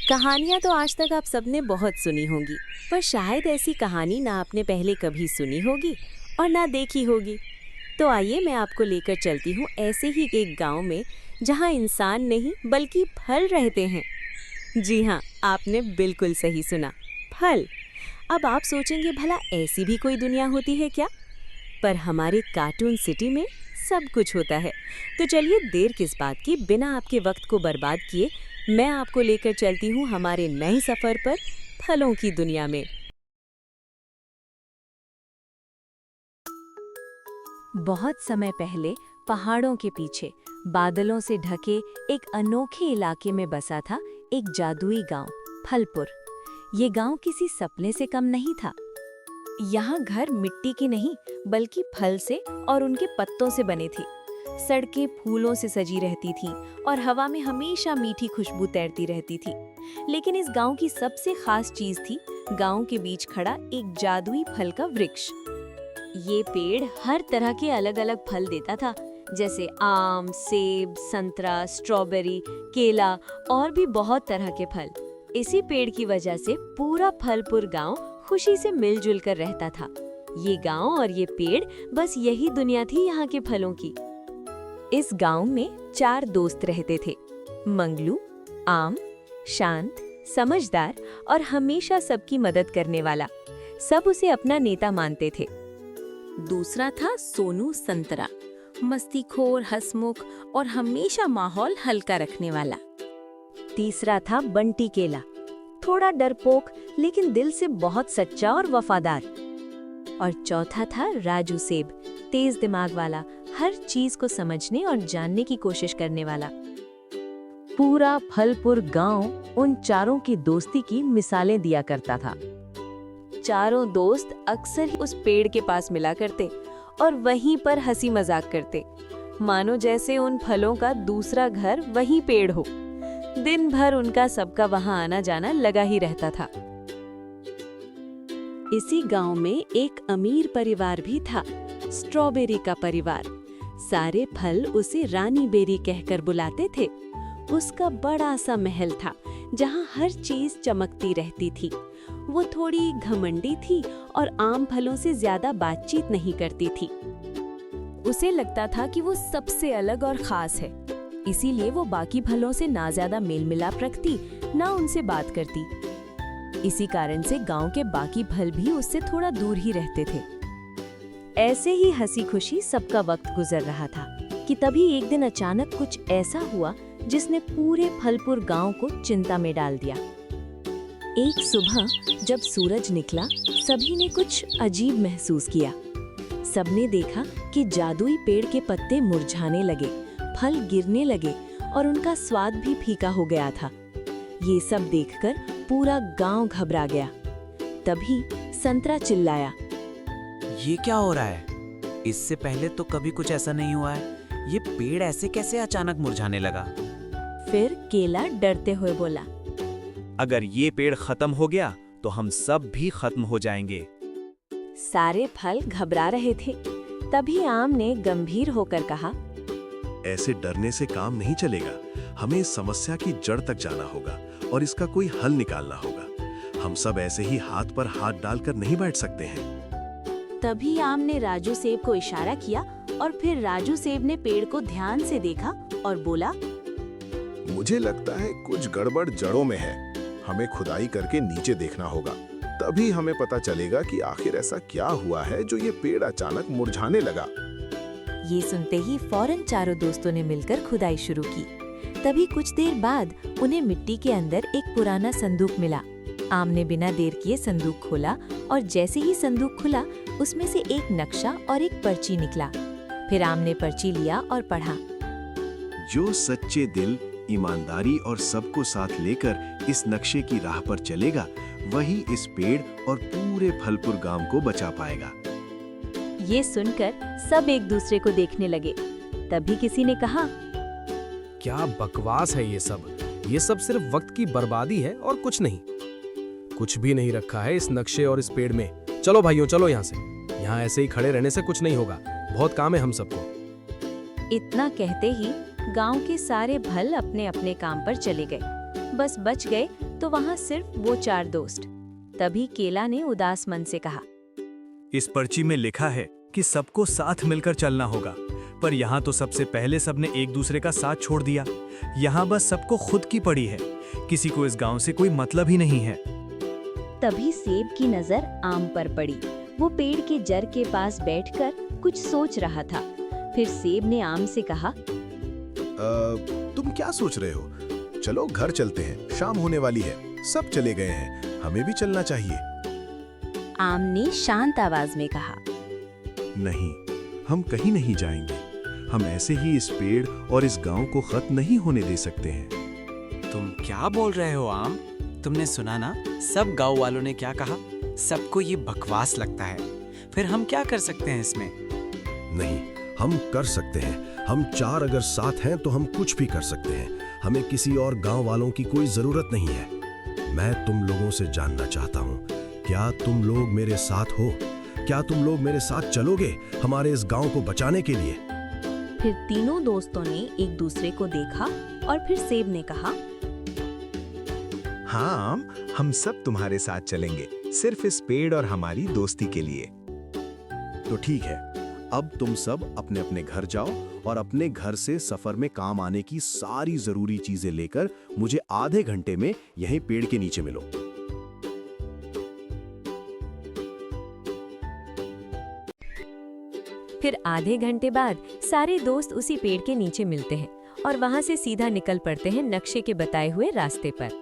कहानियां तो आज तक आप सबने बहुत सुनी होंगी, पर शायद ऐसी कहानी ना आपने पहले कभी सुनी होगी और ना देखी होगी। तो आइए मैं आपको लेकर चलती हूँ ऐसे ही एक गांव में, जहाँ इंसान नहीं बल्कि फल रहते हैं। जी हाँ, आपने बिल्कुल सही सुना, फल। अब आप सोचेंगे भला ऐसी भी कोई दुनिया होती है क्या? पर हमारे कार्टून सिटी में सब कुछ होता है। तो चलिए देर किस बात की, बिना आपके वक्त को बर्बाद किए मैं आपको लेकर चलती हूँ हमारे नए सफर पर, फलों की दुनिया में। बहुत समय पहले पहाड़ों के पीछे बादलों से ढके एक अनोखे इलाके में बसा था एक जादुई गांव, फलपुर। ये गांव किसी सपने से कम नहीं था। यहाँ घर मिट्टी की नहीं बल्कि फल से और उनके पत्तों से बने थे। सड़कें फूलों से सजी रहती थीं और हवा में हमेशा मीठी खुशबू तैरती रहती थी। लेकिन इस गांव की सबसे खास चीज थी गांव के बीच खड़ा एक जादुई फल का वृक्ष। ये पेड़ हर तरह के अलग अलग फल देता था, जैसे आम, सेब, संतरा, स्ट्रॉबेरी, केला और भी बहुत तरह के फल। इसी पेड़ की वजह से पूरा फलपुर गांव खुशी से मिलजुल कर रहता था। ये गांव और ये पेड़, बस यही दुनिया थी यहाँ के फलों की। इस गांव में 4 दोस्त रहते थे, मंगलू, आम, शांत, समझदार और हमेशा सबकी मदद करने वाला। सब उसे अपना नेता मानते थे। दूसरा था सोनू, संतरा, मस्तीखोर, हंसमुख और हमेशा माहौल हल्का रखने वाला। तीसरा था बंटी, केला, थोड़ा डरपोक लेकिन दिल से बहुत सच्चा और वफादार। और चौथा था राजू, सेब, तेज दिमाग वाला, हर चीज को समझने और जानने की कोशिश करने वाला। पूरा फलपुर गांव उन चारों की दोस्ती की मिसालें दिया करता था। चारों दोस्त अक्सर ही उस पेड़ के पास मिला करते और वहीं पर हंसी मजाक करते, मानो जैसे उन फलों का दूसरा घर वही पेड़ हो। दिन भर उनका सबका वहां आना जाना लगा ही रहता था। इसी गांव में एक अमीर परिवार भी था, स्ट्रॉबेरी का परिवार। सारे फल उसे रानी बेरी कहकर बुलाते थे। उसका बड़ा सा महल था जहां हर चीज चमकती रहती थी। वो थोड़ी घमंडी थी और आम फलों से ज्यादा बातचीत नहीं करती थी। उसे लगता था कि वो सबसे अलग और खास है, इसीलिए वो बाकी फलों से ना ज्यादा मेल मिलाप रखती, ना उनसे बात करती। इसी कारण से गांव के बाकी फल भी उससे थोड़ा दूर ही रहते थे। ऐसे ही हंसी खुशी सबका वक्त गुजर रहा था कि तभी एक दिन अचानक कुछ ऐसा हुआ जिसने पूरे फलपुर गांव को चिंता में डाल दिया। एक सुबह जब सूरज निकला, सभी ने कुछ अजीब महसूस किया। सबने देखा कि जादुई पेड़ के पत्ते मुरझाने लगे, फल गिरने लगे और उनका स्वाद भी फीका हो गया था। ये सब देखकर पूरा गांव घबरा गया। तभी संतरा चिल्लाया, ये क्या हो रहा है? इससे पहले तो कभी कुछ ऐसा नहीं हुआ है। ये पेड़ ऐसे कैसे अचानक मुरझाने लगा? फिर केला डरते हुए बोला, अगर ये पेड़ खत्म हो गया तो हम सब भी खत्म हो जाएंगे। सारे फल घबरा रहे थे। तभी आम ने गंभीर होकर कहा, ऐसे डरने से काम नहीं चलेगा। हमें इस समस्या की जड़ तक जाना होगा और इसका कोई हल निकालना होगा। हम सब ऐसे ही हाथ पर हाथ डालकर नहीं बैठ सकते हैं। तभी आम ने राजू सेब को इशारा किया और फिर राजू सेब ने पेड़ को ध्यान से देखा और बोला, मुझे लगता है कुछ गड़बड़ जड़ों में है। हमें खुदाई करके नीचे देखना होगा, तभी हमें पता चलेगा कि आखिर ऐसा क्या हुआ है जो ये पेड़ अचानक मुरझाने लगा। ये सुनते ही फौरन चारों दोस्तों ने मिलकर खुदाई शुरू की। तभी कुछ देर बाद उन्हें मिट्टी के अंदर एक पुराना संदूक मिला। आम ने बिना देर किए संदूक खोला और जैसे ही संदूक खुला, उसमें से एक नक्शा और एक पर्ची निकला। फिर आम ने पर्ची लिया और पढ़ा, जो सच्चे दिल, ईमानदारी और सबको साथ लेकर इस नक्शे की राह पर चलेगा, वही इस पेड़ और पूरे फलपुर गांव को बचा पाएगा। ये सुनकर सब एक दूसरे को देखने लगे। तभी किसी ने कहा, क्या बकवास है ये सब। ये सब सिर्फ वक्त की बर्बादी है और कुछ नहीं। कुछ भी नहीं रखा है इस नक्शे और इस पेड़ में। चलो भाइयों, चलो यहाँ से। यहाँ ऐसे ही खड़े रहने से कुछ नहीं होगा। बहुत काम है हम सबको। इतना कहते ही गांव के सारे फल अपने अपने काम पर चले गए। बस बच गए तो वहाँ सिर्फ वो 4 दोस्त। तभी केला ने उदास मन से कहा, इस पर्ची में लिखा है कि सबको साथ मिलकर चलना होगा, पर यहाँ तो सबसे पहले सबने एक दूसरे का साथ छोड़ दिया। यहाँ बस सबको खुद की पड़ी है, किसी को इस गांव से कोई मतलब ही नहीं है। तभी सेब की नजर आम पर पड़ी। वो पेड़ के जड़ के पास बैठकर कुछ सोच रहा था। फिर सेब ने आम से कहा, तुम क्या सोच रहे हो? चलो घर चलते हैं, शाम होने वाली है, सब चले गए हैं, हमें भी चलना चाहिए। आम ने शांत आवाज में कहा, नहीं, हम कहीं नहीं जाएंगे। हम ऐसे ही इस पेड़ और इस गांव को खत्म नहीं होने दे सकते हैं। तुम क्या बोल रहे हो आम? तुमने सुना ना, सब गांव वालों ने क्या कहा? सबको ये बकवास लगता है। फिर हम क्या कर सकते हैं इसमें? नहीं, हम कर सकते हैं। हम 4 अगर साथ हैं तो हम कुछ भी कर सकते हैं। हमें किसी और गांव वालों की कोई जरूरत नहीं है। मैं तुम लोगों से जानना चाहता हूँ, क्या तुम लोग मेरे साथ हो? क्या तुम लोग मेरे साथ चलोगे हमारे इस गांव को बचाने के लिए? फिर तीनों दोस्तों ने एक दूसरे को देखा और फिर सेब ने कहा, हाँ, हम सब तुम्हारे साथ चलेंगे, सिर्फ इस पेड़ और हमारी दोस्ती के लिए। तो ठीक है, अब तुम सब अपने अपने घर जाओ और अपने घर से सफर में काम आने की सारी जरूरी चीजें लेकर मुझे आधे घंटे में यहीं पेड़ के नीचे मिलो। फिर आधे घंटे बाद सारे दोस्त उसी पेड़ के नीचे मिलते हैं और वहां से सीधा निकल पड़ते हैं नक्शे के बताए हुए रास्ते पर।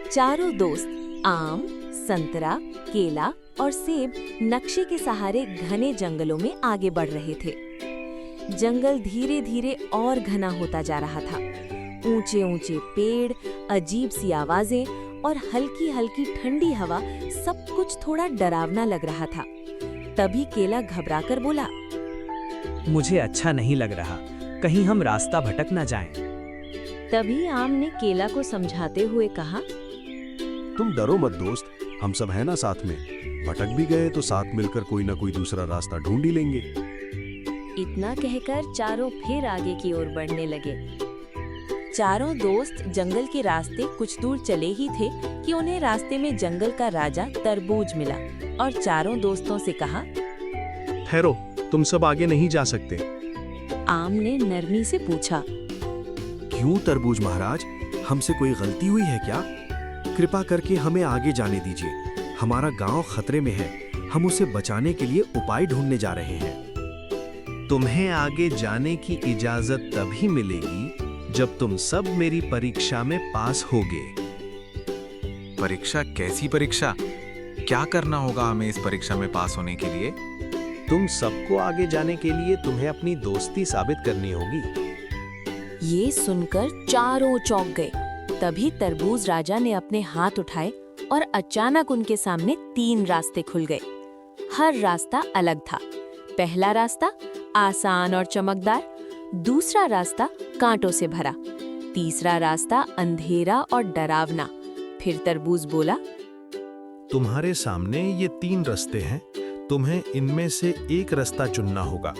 चारों दोस्त आम, संतरा, केला और सेब नक्शे के सहारे घने जंगलों में आगे बढ़ रहे थे। जंगल धीरे धीरे और घना होता जा रहा था। ऊंचे ऊंचे पेड़, अजीब सी आवाजें और हल्की हल्की ठंडी हवा, सब कुछ थोड़ा डरावना लग रहा था। तभी केला घबराकर बोला, मुझे अच्छा नहीं लग रहा, कहीं हम रास्ता भटक न जाएं। तभी आम ने केला को समझाते हुए कहा, तुम डरो मत दोस्त, हम सब हैं ना साथ में। भटक भी गए तो साथ मिलकर कोई ना कोई दूसरा रास्ता ढूंढ ही लेंगे। इतना कहकर चारों फिर आगे की ओर बढ़ने लगे। चारों दोस्त जंगल के रास्ते कुछ दूर चले ही थे कि उन्हें रास्ते में जंगल का राजा तरबूज मिला और चारों दोस्तों से कहा, ठहरो, तुम सब आगे नहीं जा सकते। आम ने नरमी से पूछा, क्यों तरबूज महाराज, हमसे कोई गलती हुई है क्या? कृपा करके हमें आगे जाने दीजिए। हमारा गांव खतरे में है, हम उसे बचाने के लिए उपाय ढूंढने जा रहे हैं। तुम्हें आगे जाने की इजाजत तभी मिलेगी जब तुम सब मेरी परीक्षा में पास होगे। परीक्षा? कैसी परीक्षा? क्या करना होगा हमें इस परीक्षा में पास होने के लिए? तुम सबको आगे जाने के लिए तुम्हें अपनी दोस्ती साबित करनी होगी। ये सुनकर चारों चौंक गए। तभी तरबूज राजा ने अपने हाथ उठाए और अचानक उनके सामने 3 रास्ते खुल गए। हर रास्ता अलग था। पहला रास्ता आसान और चमकदार, दूसरा रास्ता कांटों से भरा, तीसरा रास्ता अंधेरा और डरावना। फिर तरबूज बोला, तुम्हारे सामने ये 3 रास्ते हैं, तुम्हें इनमें से एक रास्ता चुनना होगा।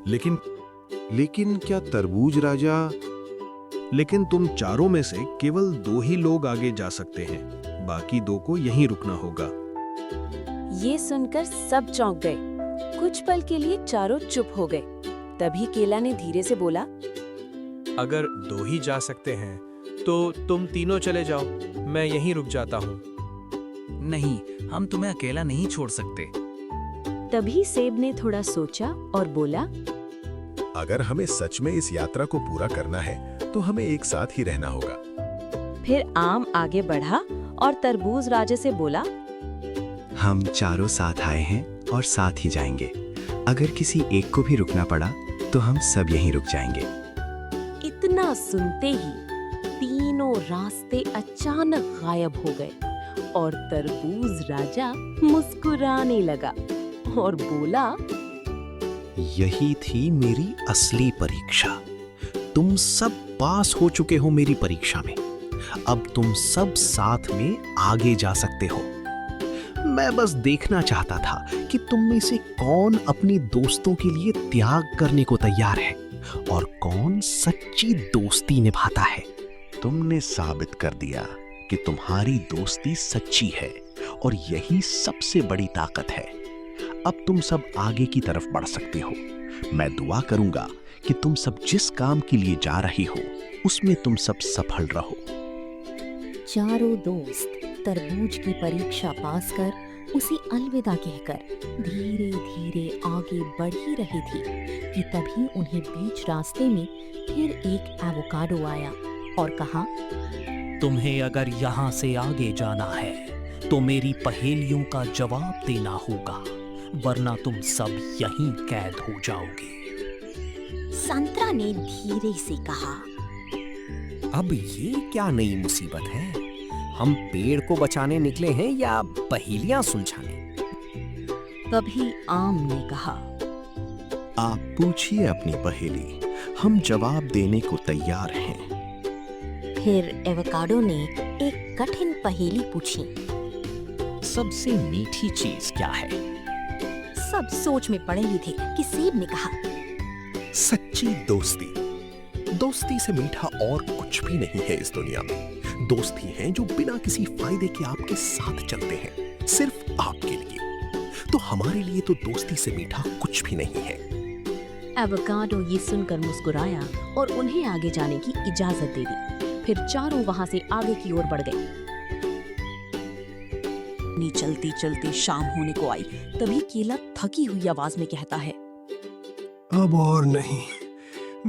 लेकिन क्या तरबूज राजा? लेकिन तुम चारों में से केवल 2 ही लोग आगे जा सकते हैं, बाकी 2 को यहीं रुकना होगा। ये सुनकर सब चौंक गए। कुछ पल के लिए चारों चुप हो गए। तभी केला ने धीरे से बोला, अगर 2 ही जा सकते हैं तो तुम तीनों चले जाओ, मैं यहीं रुक जाता हूँ। नहीं, हम तुम्हें अकेला नहीं छोड़ सकते। तभी सेब ने थोड़ा सोचा और बोला, अगर हमें सच में इस यात्रा को पूरा करना है तो हमें एक साथ ही रहना होगा। फिर आम आगे बढ़ा और तरबूज राजा से बोला, हम चारों साथ आए हैं और साथ ही जाएंगे। अगर किसी एक को भी रुकना पड़ा तो हम सब यहीं रुक जाएंगे। इतना सुनते ही तीनों रास्ते अचानक गायब हो गए और तरबूज राजा मुस्कुराने लगा और बोला, यही थी मेरी असली परीक्षा। तुम सब पास हो चुके हो मेरी परीक्षा में। अब तुम सब साथ में आगे जा सकते हो। मैं बस देखना चाहता था कि तुम में से कौन अपनी दोस्तों के लिए त्याग करने को तैयार है और कौन सच्ची दोस्ती निभाता है। तुमने साबित कर दिया कि तुम्हारी दोस्ती सच्ची है और यही सबसे बड़ी ताकत है। अब तुम सब आगे की तरफ बढ़ सकते हो। मैं दुआ करूंगा कि तुम सब जिस काम के लिए जा रही हो उसमें तुम सब सफल रहो। चारों दोस्त तरबूज की परीक्षा पास कर उसे अलविदा कहकर धीरे धीरे आगे बढ़ ही रही थी कि तभी उन्हें बीच रास्ते में फिर एक एवोकाडो आया और कहा, तुम्हें अगर यहाँ से आगे जाना है तो मेरी पहेलियों का जवाब देना होगा, वरना तुम सब यहीं कैद हो जाओगे। संतरा ने धीरे से कहा, अब ये क्या नई मुसीबत है? हम पेड़ को बचाने निकले हैं या पहेलियां सुलझाने? तभी आम ने कहा, आप पूछिए अपनी पहेली, हम जवाब देने को तैयार हैं। फिर एवोकाडो ने एक कठिन पहेली पूछी। सबसे मीठी चीज क्या है? सब सोच में पड़े ही थे कि सेब ने कहा, सच्ची दोस्ती। दोस्ती से मीठा और कुछ भी नहीं है इस दुनिया में। दोस्ती है जो बिना किसी फायदे के आपके साथ चलते हैं, सिर्फ आपके लिए। तो हमारे लिए तो दोस्ती से मीठा कुछ भी नहीं है। एवोकाडो ये सुनकर मुस्कुराया और उन्हें आगे जाने की इजाजत दे दी। फिर चारों वहां से आगे की ओर बढ़ गए। चलते चलते शाम होने को आई, तभी केला थकी हुई आवाज में कहता है, अब और नहीं,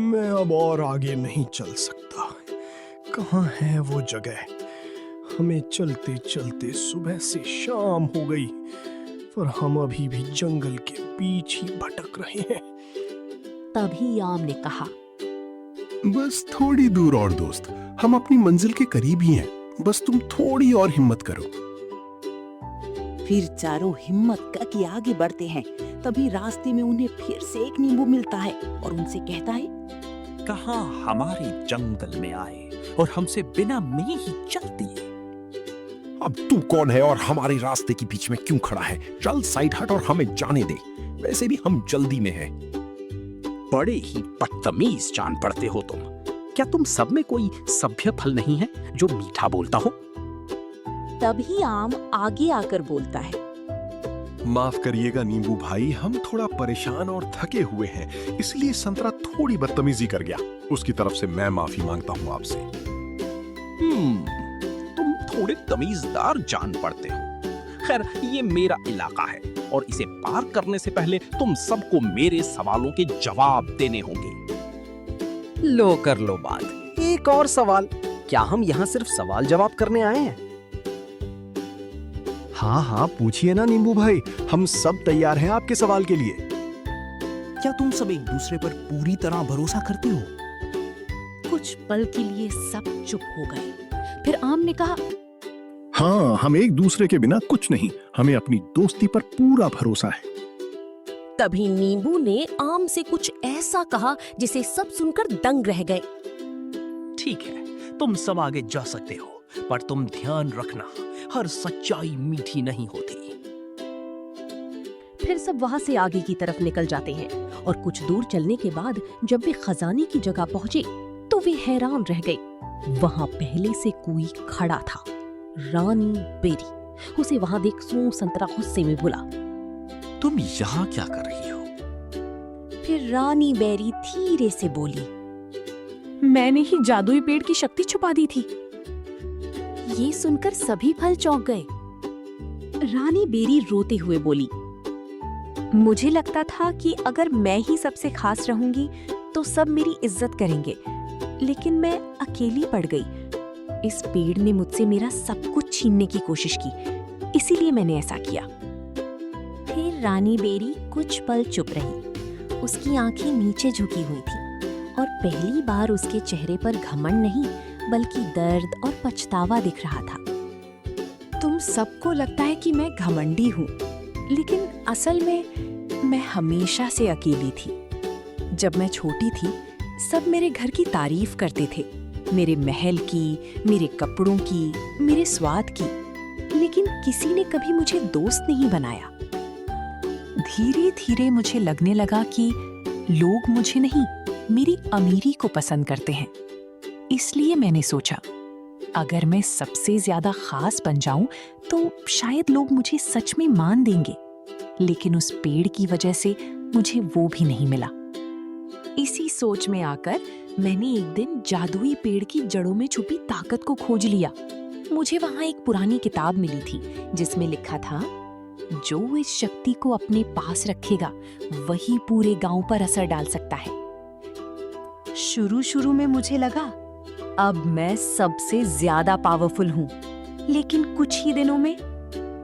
मैं अब और आगे नहीं चल सकता। कहाँ है वो जगह? हमें चलते चलते सुबह से शाम हो गई, पर हम अभी भी जंगल के बीच ही भटक रहे हैं। तभी आम ने कहा, बस थोड़ी दूर और दोस्त, हम अपनी मंजिल के करीब ही हैं। बस तुम थोड़ी और हिम्मत करो। फिर चारों हिम्मत करके आगे बढ़ते हैं। तभी रास्ते में उन्हें फिर से एक नींबू मिलता है और उनसे कहता है, कहाँ हमारे जंगल में आए और हमसे बिना में ही चल दिए। अब तू कौन है और हमारे रास्ते के बीच में क्यों खड़ा है? चल साइड हट और हमें जाने दे, वैसे भी हम जल्दी में हैं। बड़े ही बदतमीज जान पड़ते हो तुम। क्या तुम सब में कोई सभ्य फल नहीं है जो मीठा बोलता हो? तभी आम आगे आकर बोलता है, माफ करिएगा नींबू भाई, हम थोड़ा परेशान और थके हुए हैं, इसलिए संतरा थोड़ी बदतमीजी कर गया। उसकी तरफ से मैं माफी मांगता हूँ आपसे। तुम थोड़े तमीजदार जान पड़ते हो। खैर, ये मेरा इलाका है और इसे पार करने से पहले तुम सबको मेरे सवालों के जवाब देने होंगे। लो कर लो बात। एक और सवाल, क्या हम यहाँ सिर्फ सवाल जवाब करने आए हैं? हाँ हाँ पूछिए ना नींबू भाई, हम सब तैयार हैं आपके सवाल के लिए। क्या तुम सब एक दूसरे पर पूरी तरह भरोसा करते हो? कुछ पल के लिए सब चुप हो गए। फिर आम ने कहा, हाँ, हम एक दूसरे के बिना कुछ नहीं, हमें अपनी दोस्ती पर पूरा भरोसा है। तभी नींबू ने आम से कुछ ऐसा कहा जिसे सब सुनकर दंग रह गए। ठीक है, तुम सब आगे जा सकते हो, पर तुम ध्यान रखना, हर सच्चाई मीठी नहीं होती। फिर सब वहां से आगे की तरफ निकल जाते हैं और कुछ दूर चलने के बाद जब वे खजाने की जगह पहुंचे तो वे हैरान रह गए। वहां पहले से कोई खड़ा था, रानी बेरी। उसे वहां देख संतरा गुस्से में बोला, तुम यहाँ क्या कर रही हो? फिर रानी बेरी धीरे से बोली, मैंने ही जादुई पेड़ की शक्ति छुपा दी थी। ये सुनकर सभी फल चौंक गए। रानी बेरी रोते हुए बोली, मुझे लगता था कि अगर मैं ही सबसे खास रहूंगी तो सब मेरी इज्जत करेंगे, लेकिन मैं अकेली पड़ गई। इस पेड़ ने मुझसे मेरा सब कुछ छीनने की कोशिश की, इसीलिए मैंने ऐसा किया। फिर रानी बेरी कुछ पल चुप रही। उसकी आंखें नीचे झुकी हुई थी और पहली बार उसके चेहरे पर घमंड नहीं बल्कि दर्द और पछतावा दिख रहा था। तुम सबको लगता है कि मैं घमंडी हूँ, लेकिन असल में मैं हमेशा से अकेली थी। जब मैं छोटी थी सब मेरे घर की तारीफ करते थे, मेरे महल की, मेरे कपड़ों की, मेरे स्वाद की, लेकिन किसी ने कभी मुझे दोस्त नहीं बनाया। धीरे धीरे मुझे लगने लगा कि लोग मुझे नहीं, मेरी अमीरी को पसंद करते हैं। इसलिए मैंने सोचा अगर मैं सबसे ज्यादा खास बन जाऊं तो शायद लोग मुझे सच में मान देंगे। लेकिन उस पेड़ की वजह से मुझे वो भी नहीं मिला। इसी सोच में आकर मैंने एक दिन जादुई पेड़ की जड़ों में छुपी ताकत को खोज लिया। मुझे वहां एक पुरानी किताब मिली थी जिसमें लिखा था, जो इस शक्ति को अपने पास रखेगा वही पूरे गांव पर असर डाल सकता है। शुरू में मुझे लगा अब मैं सबसे ज्यादा पावरफुल हूँ, लेकिन कुछ ही दिनों में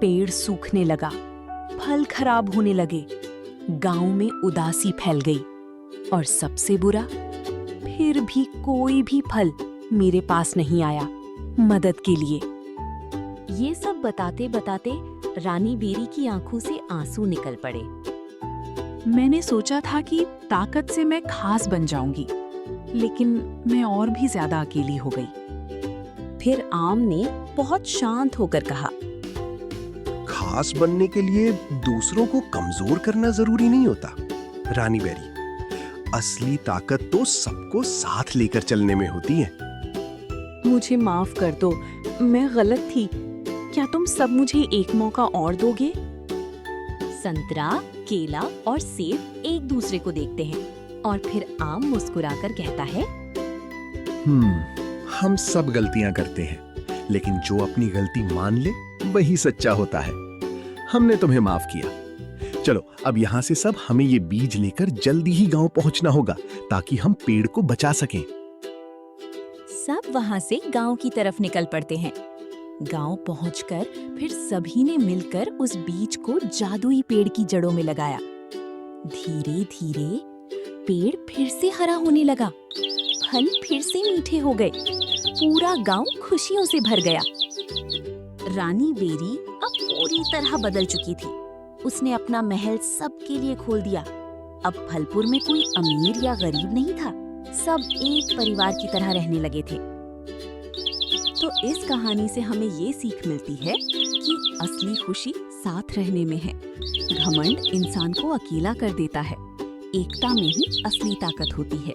पेड़ सूखने लगा, फल खराब होने लगे, गांव में उदासी फैल गई और सबसे बुरा, फिर भी कोई भी फल मेरे पास नहीं आया मदद के लिए। ये सब बताते बताते रानी बेरी की आंखों से आंसू निकल पड़े। मैंने सोचा था कि ताकत से मैं खास बन जाऊंगी, लेकिन मैं और भी ज्यादा अकेली हो गई। फिर आम ने बहुत शांत होकर कहा, खास बनने के लिए दूसरों को कमजोर करना जरूरी नहीं होता रानी बेरी। असली ताकत तो सबको साथ लेकर चलने में होती है। मुझे माफ कर दो, मैं गलत थी। क्या तुम सब मुझे एक मौका और दोगे? संतरा, केला और सेब एक दूसरे को देखते हैं और फिर आम मुस्कुराकर कहता है, हम सब गलतियां करते हैं, लेकिन जो अपनी गलती मान ले वही सच्चा होता है। हमने तुम्हें माफ किया। चलो अब यहाँ से सब हमें ये बीज लेकर जल्दी ही गांव पहुंचना होगा ताकि हम पेड़ को बचा सकें। सब वहां से गांव की तरफ निकल पड़ते हैं। गांव पहुंचकर फिर सभी ने मिलकर उस बीज को जादुई पेड़ की जड़ों में लगाया। धीरे धीरे पेड़ फिर से हरा होने लगा, फल फिर से मीठे हो गए, पूरा गांव खुशियों से भर गया। रानी बेरी अब पूरी तरह बदल चुकी थी। उसने अपना महल सबके लिए खोल दिया। अब फलपुर में कोई अमीर या गरीब नहीं था, सब एक परिवार की तरह रहने लगे थे। तो इस कहानी से हमें ये सीख मिलती है कि असली खुशी साथ रहने में है। घमंड इंसान को अकेला कर देता है, एकता में ही असली ताकत होती है।